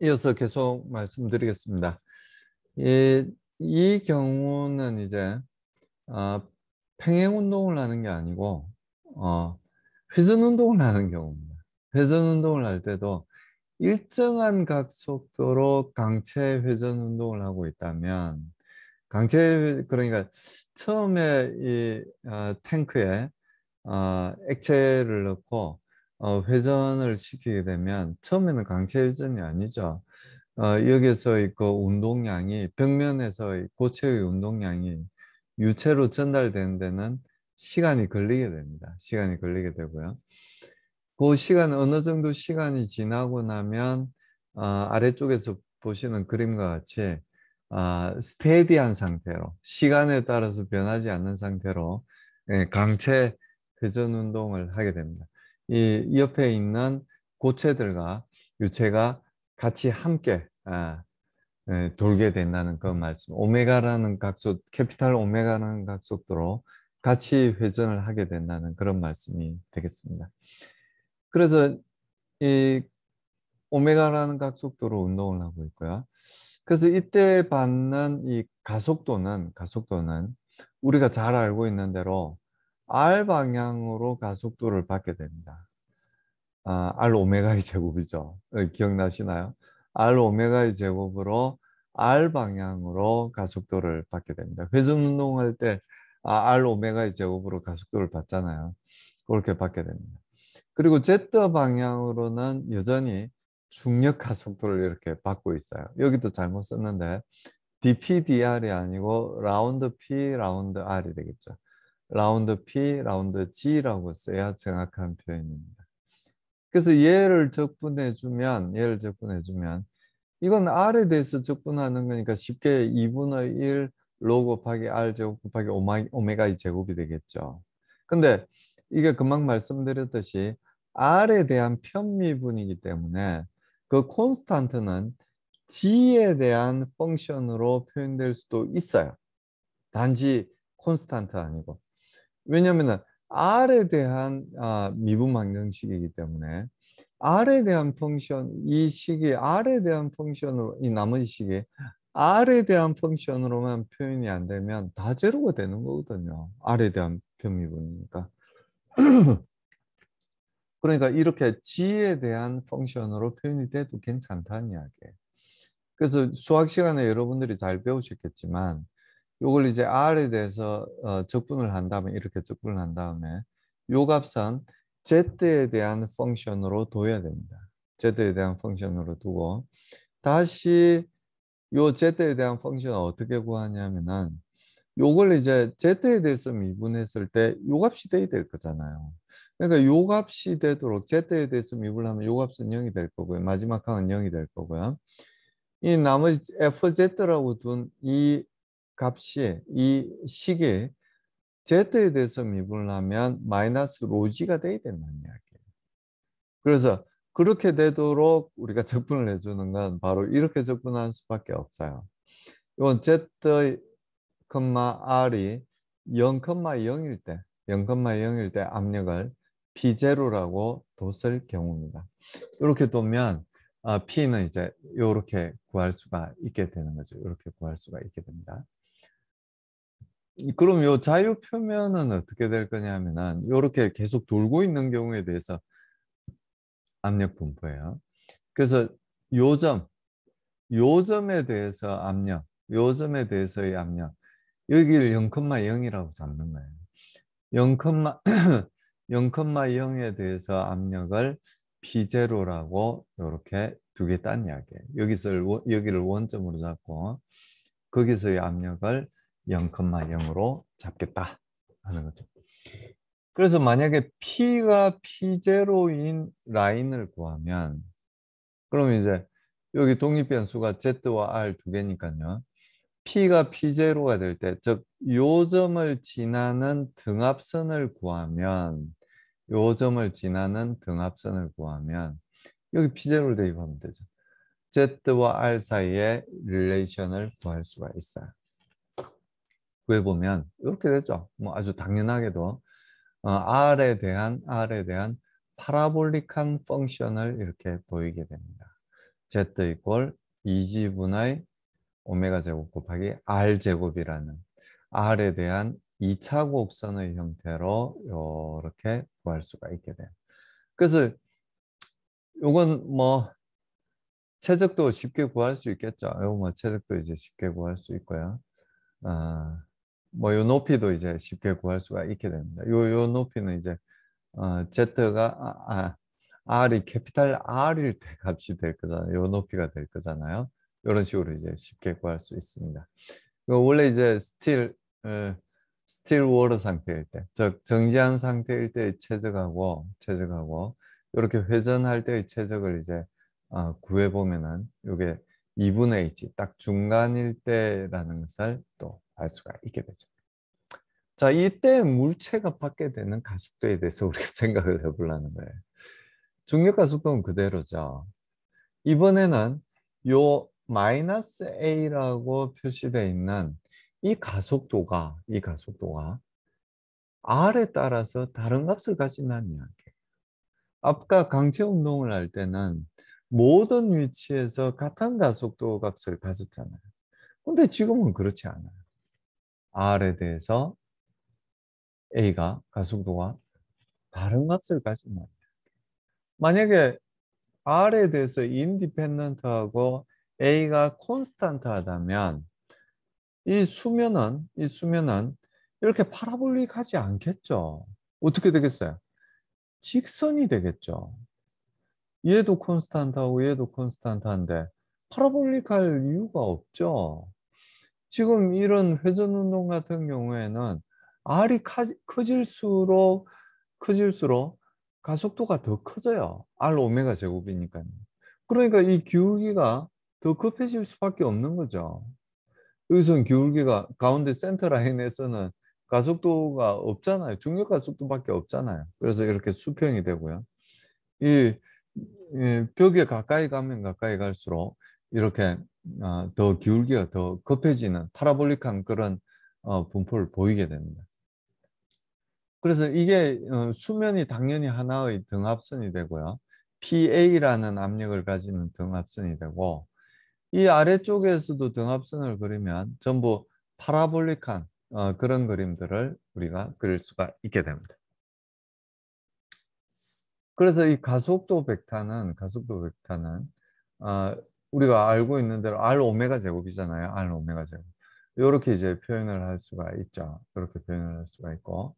이어서 계속 말씀드리겠습니다. 이 경우는 이제 어, 평행 운동을 하는 게 아니고 회전 운동을 하는 경우입니다. 회전 운동을 할 때도 일정한 각속도로 강체 회전 운동을 하고 있다면 그러니까 처음에 이 탱크에 액체를 넣고 회전을 시키게 되면 처음에는 강체 회전이 아니죠. 여기서의 그 운동량이 벽면에서의 고체의 운동량이 유체로 전달되는 데는 시간이 걸리게 됩니다. 시간이 걸리게 되고요. 그 시간 어느 정도 시간이 지나고 나면 아래쪽에서 보시는 그림과 같이 스테디한 상태로 시간에 따라서 변하지 않는 상태로 강체 회전 운동을 하게 됩니다. 이 옆에 있는 고체들과 유체가 같이 함께 돌게 된다는 그 말씀. 오메가라는 각속, 캐피탈 오메가라는 각속도로 같이 회전을 하게 된다는 그런 말씀이 되겠습니다. 그래서 이 오메가라는 각속도로 운동을 하고 있고요. 그래서 이때 받는 이 가속도는 우리가 잘 알고 있는 대로 R 방향으로 가속도를 받게 됩니다. R 오메가의 제곱이죠. 기억나시나요? R 오메가의 제곱으로 R 방향으로 가속도를 받게 됩니다. 회전 운동할 때 R 오메가의 제곱으로 가속도를 받잖아요. 그렇게 받게 됩니다. 그리고 Z 방향으로는 여전히 중력 가속도를 이렇게 받고 있어요. 여기도 잘못 썼는데 dPdr이 아니고 라운드 P, 라운드 R이 되겠죠. 라운드 P, 라운드 G라고 써야 정확한 표현입니다. 그래서 얘를 적분해주면 이건 R에 대해서 적분하는 거니까 쉽게 2분의 1 로그 곱하기 R 제곱 곱하기 오메가의 제곱이 되겠죠. 근데 이게 금방 말씀드렸듯이 R에 대한 편미분이기 때문에 그 콘스탄트는 G에 대한 펑션으로 표현될 수도 있어요. 단지 콘스탄트 아니고. 왜냐하면 R에 대한 미분 방정식이기 때문에 R에 대한 펑션, 이 식이 R에 대한 펑션으로, 이 나머지 식이 R에 대한 펑션으로만 표현이 안 되면 다 제로가 되는 거거든요. R에 대한 편미분이니까. 그러니까 이렇게 G에 대한 펑션으로 표현이 돼도 괜찮다는 이야기예요. 그래서 수학 시간에 여러분들이 잘 배우셨겠지만 이걸 이제 R에 대해서 적분을 한 다음에 이렇게 적분을 한 다음에 요 값은 Z에 대한 펑션으로 둬야 됩니다. Z에 대한 펑션으로 두고 다시 요 Z에 대한 펑션을 어떻게 구하냐면은 요걸 이제 Z에 대해서 미분했을 때 요 값이 돼야 될 거잖아요. 그러니까 요 값이 되도록 Z에 대해서 미분하면 요 값은 0이 될 거고요. 마지막 항은 0이 될 거고요. 이 나머지 FZ라고 둔 이 값이 이 식이 Z에 대해서 미분을 하면 마이너스 로지가 돼야 된다는 이야기예요. 그래서 그렇게 되도록 우리가 적분을 해주는 건 바로 이렇게 적분할 수밖에 없어요. 이건 Z, R이 0,0일 때, 0,0일 때 압력을 P0라고 뒀을 경우입니다. 이렇게 두면 P는 이제 이렇게 구할 수가 있게 되는 거죠. 이렇게 구할 수가 있게 됩니다. 그럼 요 자유 표면은 어떻게 될 거냐면은 이렇게 계속 돌고 있는 경우에 대해서 압력 분포예요. 그래서 요점, 요점에 대해서 압력, 요점에 대해서의 압력, 여기를 0,0이라고 잡는 거예요. 0, 0,0에 대해서 압력을 P0라고 이렇게 두겠다는 이야기예요. 여기를 원점으로 잡고 거기서의 압력을 0,0으로 잡겠다 하는 거죠. 그래서 만약에 P가 P0인 라인을 구하면 그럼 이제 여기 독립변수가 Z와 R 두 개니까요. P가 P0가 될 때, 즉 요점을 지나는 등압선을 구하면 여기 P0를 대입하면 되죠. Z와 R 사이의 릴레이션을 구할 수가 있어요. 구해보면 이렇게 되죠. 뭐 아주 당연하게도 R에 대한 파라볼릭한 펑션을 이렇게 보이게 됩니다. Z 이꼴 2지분의 오메가 제곱 곱하기 R 제곱이라는 R에 대한 2차 곡선의 형태로 이렇게 구할 수가 있게 돼요. 그래서 요건 뭐 최적도 쉽게 구할 수 있겠죠. 요거 뭐 최적도 이제 쉽게 구할 수 있고요. 뭐 요 높이도 이제 쉽게 구할 수가 있게 됩니다. 요 높이는 이제 Z가 R이 캐피탈 R일 때 값이 될 거잖아요. 요 높이가 될 거잖아요. 이런 식으로 이제 쉽게 구할 수 있습니다. 원래 이제 스틸 워터 상태일 때, 즉 정지한 상태일 때의 최적하고 이렇게 회전할 때의 최적을 이제 구해 보면은 이게 2분의 H 딱 중간일 때라는 것을 또 알 수가 있게 되죠. 자, 이때 물체가 받게 되는 가속도에 대해서 우리가 생각을 해보려는 거예요. 중력 가속도는 그대로죠. 이번에는 요 마이너스 A라고 표시되어 있는 이 가속도가 R에 따라서 다른 값을 가진다는 이야기예요. 아까 강체 운동을 할 때는 모든 위치에서 같은 가속도 값을 가졌잖아요. 근데 지금은 그렇지 않아요. R에 대해서 가속도가 다른 값을 가진다. 만약에 R에 대해서 인디펜던트하고 A가 콘스탄트하다면 이 수면은 이렇게 파라볼릭하지 않겠죠. 어떻게 되겠어요? 직선이 되겠죠. 얘도 콘스탄트하고 얘도 콘스탄트한데 파라볼릭할 이유가 없죠. 지금 이런 회전 운동 같은 경우에는 R이 커질수록 가속도가 더 커져요. R 오메가 제곱이니까요. 그러니까 이 기울기가 더 급해질 수밖에 없는 거죠. 여기서는 기울기가 가운데 센터 라인에서는 가속도가 없잖아요. 중력 가속도밖에 없잖아요. 그래서 이렇게 수평이 되고요. 이, 이 벽에 가까이 가면 가까이 갈수록 이렇게 더 기울기가 더 급해지는 파라볼릭한 그런 분포를 보이게 됩니다. 그래서 이게 수면이 당연히 하나의 등압선이 되고요. PA라는 압력을 가지는 등압선이 되고 이 아래쪽에서도 등압선을 그리면 전부 파라볼릭한 그런 그림들을 우리가 그릴 수가 있게 됩니다. 그래서 이 가속도 벡터는 우리가 알고 있는 대로 R 오메가 제곱이잖아요. R 오메가 제곱. 이렇게 이제 표현을 할 수가 있죠. 이렇게 표현을 할 수가 있고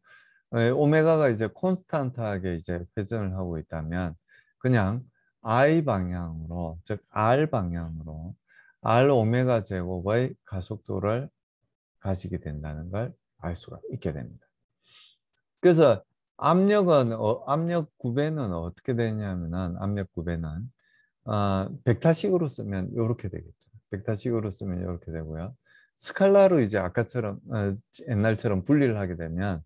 오메가가 이제 콘스탄트하게 이제 회전을 하고 있다면 그냥 I 방향으로, 즉 R 방향으로 R 오메가 제곱의 가속도를 가지게 된다는 걸 알 수가 있게 됩니다. 그래서 압력 구배는 어떻게 되냐면은 압력 구배는 벡터식으로 쓰면 이렇게 되겠죠. 벡터식으로 쓰면 이렇게 되고요. 스칼라로 이제 아까처럼 옛날처럼 분리를 하게 되면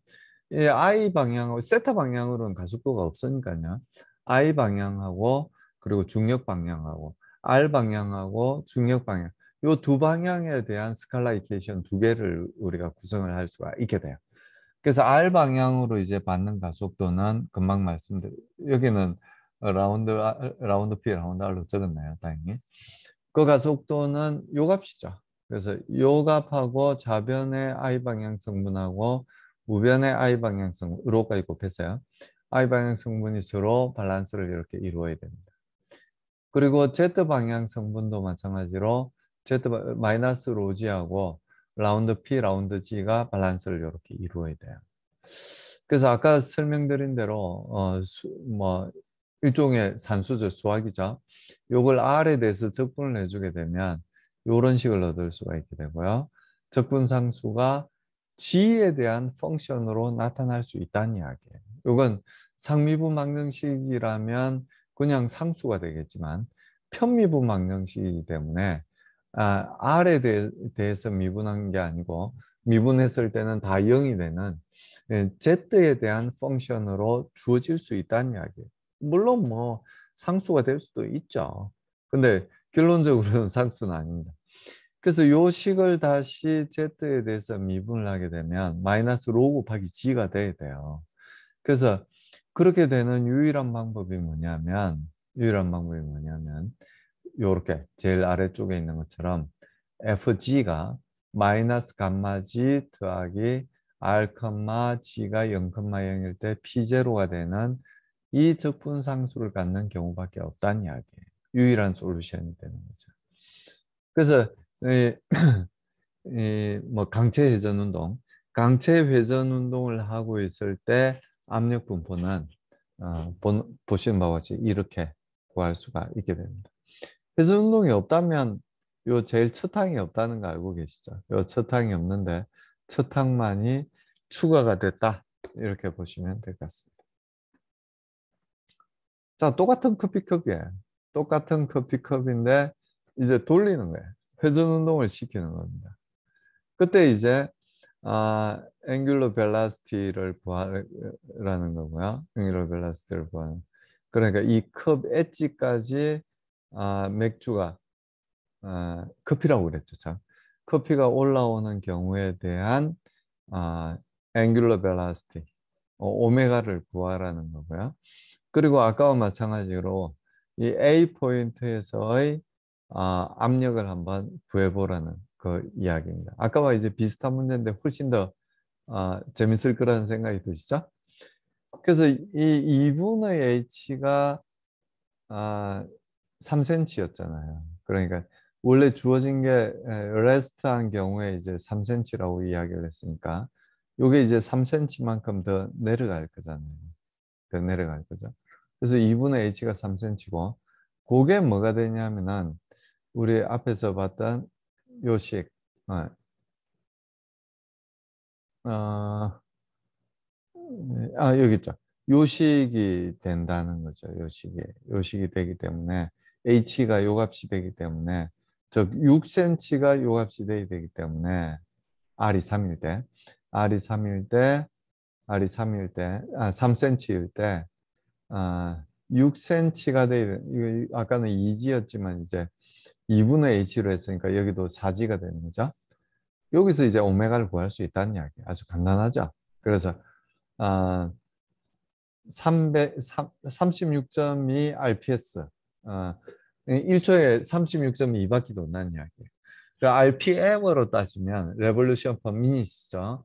이 I 방향하고 세타 방향으로는 가속도가 없으니까요. I 방향하고 그리고 중력 방향하고 R 방향하고 중력 방향 이 두 방향에 대한 스칼라 이퀘이션 두 개를 우리가 구성을 할 수가 있게 돼요. 그래서 R 방향으로 이제 받는 가속도는 금방 말씀드린 여기는 라운드 P 라운드 R로 적었네요. 다행히. 그 가속도는 요 값이죠. 그래서 요 값하고 좌변의 I 방향 성분하고 우변의 I 방향 성분, 으로까지 곱해서요. I 방향 성분이 서로 밸런스를 이렇게 이루어야 됩니다. 그리고 Z 방향 성분도 마찬가지로 Z 마이너스 로지하고 라운드 P, 라운드 G가 밸런스를 이렇게 이루어야 돼요. 그래서 아까 설명드린 대로 뭐 일종의 산수죠, 수학이죠. 요걸 R에 대해서 적분을 해주게 되면 이런 식을 얻을 수가 있게 되고요. 적분상수가 G에 대한 펑션으로 나타날 수 있다는 이야기예요. 이건 상미분망령식이라면 그냥 상수가 되겠지만 편미분망령식이기 때문에 R에 대해서 미분한 게 아니고 미분했을 때는 다 0이 되는 Z에 대한 펑션으로 주어질 수 있다는 이야기예요. 물론 뭐 상수가 될 수도 있죠. 근데 결론적으로는 상수는 아닙니다. 그래서 요 식을 다시 Z에 대해서 미분을 하게 되면 마이너스 로 곱하기 G가 돼야 돼요. 그래서 그렇게 되는 유일한 방법이 뭐냐면 요렇게 제일 아래쪽에 있는 것처럼 FG가 마이너스 감마 G 더하기 R, G가 0,0일 때 P0가 되는 이 적분상수를 갖는 경우밖에 없다는 이야기예요. 유일한 솔루션이 되는 거죠. 그래서 뭐 강체 회전 운동, 강체 회전 운동을 하고 있을 때 압력 분포는 보시는 바와 같이 이렇게 구할 수가 있게 됩니다. 회전 운동이 없다면 요 제일 첫 항이 없다는 거 알고 계시죠? 요 첫 항이 없는데 첫 항만이 추가가 됐다. 이렇게 보시면 될 것 같습니다. 자, 똑같은 커피컵이에요. 똑같은 커피컵인데 이제 돌리는 거예요. 회전 운동을 시키는 겁니다. 그때 이제 앵귤러 벨라시티를 구하라는 거고요. 앵귤러 벨라시티를 구하는. 그러니까 이 컵 엣지까지 맥주가 커피라고 그랬죠. 참. 커피가 올라오는 경우에 대한 앵귤러 벨라시티, 오메가를 구하라는 거고요. 그리고 아까와 마찬가지로 이 A 포인트에서의 압력을 한번 구해보라는 그 이야기입니다. 아까와 이제 비슷한 문제인데 훨씬 더 재밌을 거라는 생각이 드시죠? 그래서 이 2분의 h가 3cm였잖아요. 그러니까 원래 주어진 게 레스트한 경우에 이제 3cm라고 이야기를 했으니까 이게 이제 3cm만큼 더 내려갈 거잖아요. 더 내려갈 거죠. 그래서 2분의 h가 3cm고 그게 뭐가 되냐면은 우리 앞에서 봤던 요식 어, 여기 있죠. 요식이 된다는 거죠. 요식이 되기 때문에 h가 요 값이 되기 때문에 즉 6cm가 요 값이 되기 때문에 r이 3일 때 r이 3일 때 r이 3일 때 3cm일 때 6cm가 돼. 이거 아까는 2g였지만 이제 2분의 h로 했으니까 여기도 4g가 되는 거죠. 여기서 이제 오메가를 구할 수 있다는 이야기. 아주 간단하죠. 그래서 36.2 RPS. 1초에 36.2바퀴 돈다는 이야기예요. RPM으로 따지면 Revolution per Minute이죠.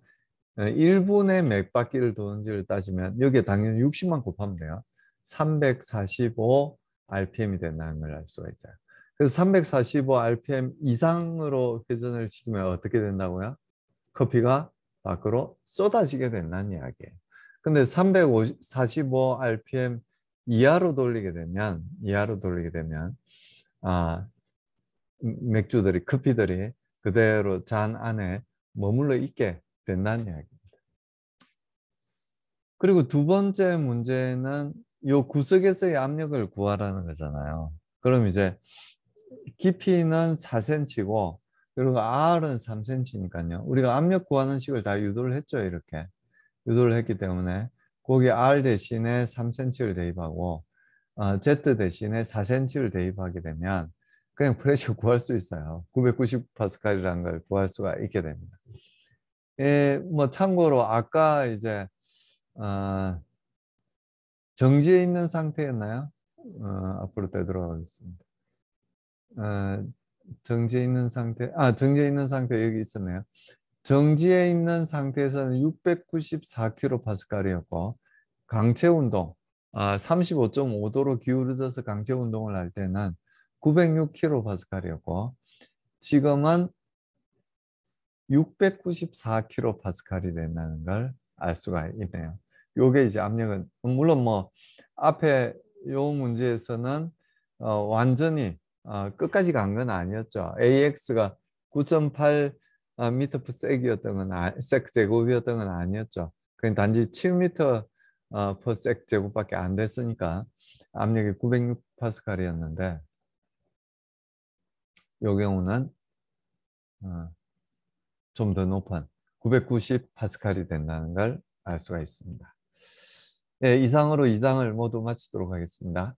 1분에 몇 바퀴를 도는지를 따지면 여기에 당연히 60만 곱하면 돼요. 345 RPM이 된다는 걸 알 수가 있어요. 그래서 345 RPM 이상으로 회전을 시키면 어떻게 된다고요? 커피가 밖으로 쏟아지게 된다는 이야기예요. 근데 345 RPM 이하로 돌리게 되면 맥주들이 커피들이 그대로 잔 안에 머물러 있게 된다는 이야기입니다. 그리고 두 번째 문제는 요 구석에서의 압력을 구하라는 거잖아요. 그럼 이제 깊이는 4cm고 그리고 R은 3cm니까요. 우리가 압력 구하는 식을 다 유도를 했죠. 이렇게. 유도를 했기 때문에 거기 R 대신에 3cm를 대입하고 Z 대신에 4cm를 대입하게 되면 그냥 프레셔 구할 수 있어요. 990파스칼이라는 걸 구할 수가 있게 됩니다. 뭐 참고로 아까 이제 정지해 있는 상태였나요? 앞으로 되돌아가겠습니다. 정지해 있는 상태, 정지해 있는 상태 여기 있었네요. 정지해 있는 상태에서는 694kPa였고 강체 운동, 35.5도로 기울어져서 강체 운동을 할 때는 906kPa였고 지금은 694kPa이 된다는 걸 알 수가 있네요. 요게 이제 압력은 물론 뭐 앞에 요 문제에서는 완전히 끝까지 간 건 아니었죠. AX가 9.8 미터 per 섹이었던 건 섹 제곱이었던 건 아니었죠. 그냥 단지 7미터 per 섹 제곱밖에 안 됐으니까 압력이 906파스칼이었는데 요 경우는 좀 더 높은 990파스칼이 된다는 걸 알 수가 있습니다. 예, 이상으로 2장을 모두 마치도록 하겠습니다.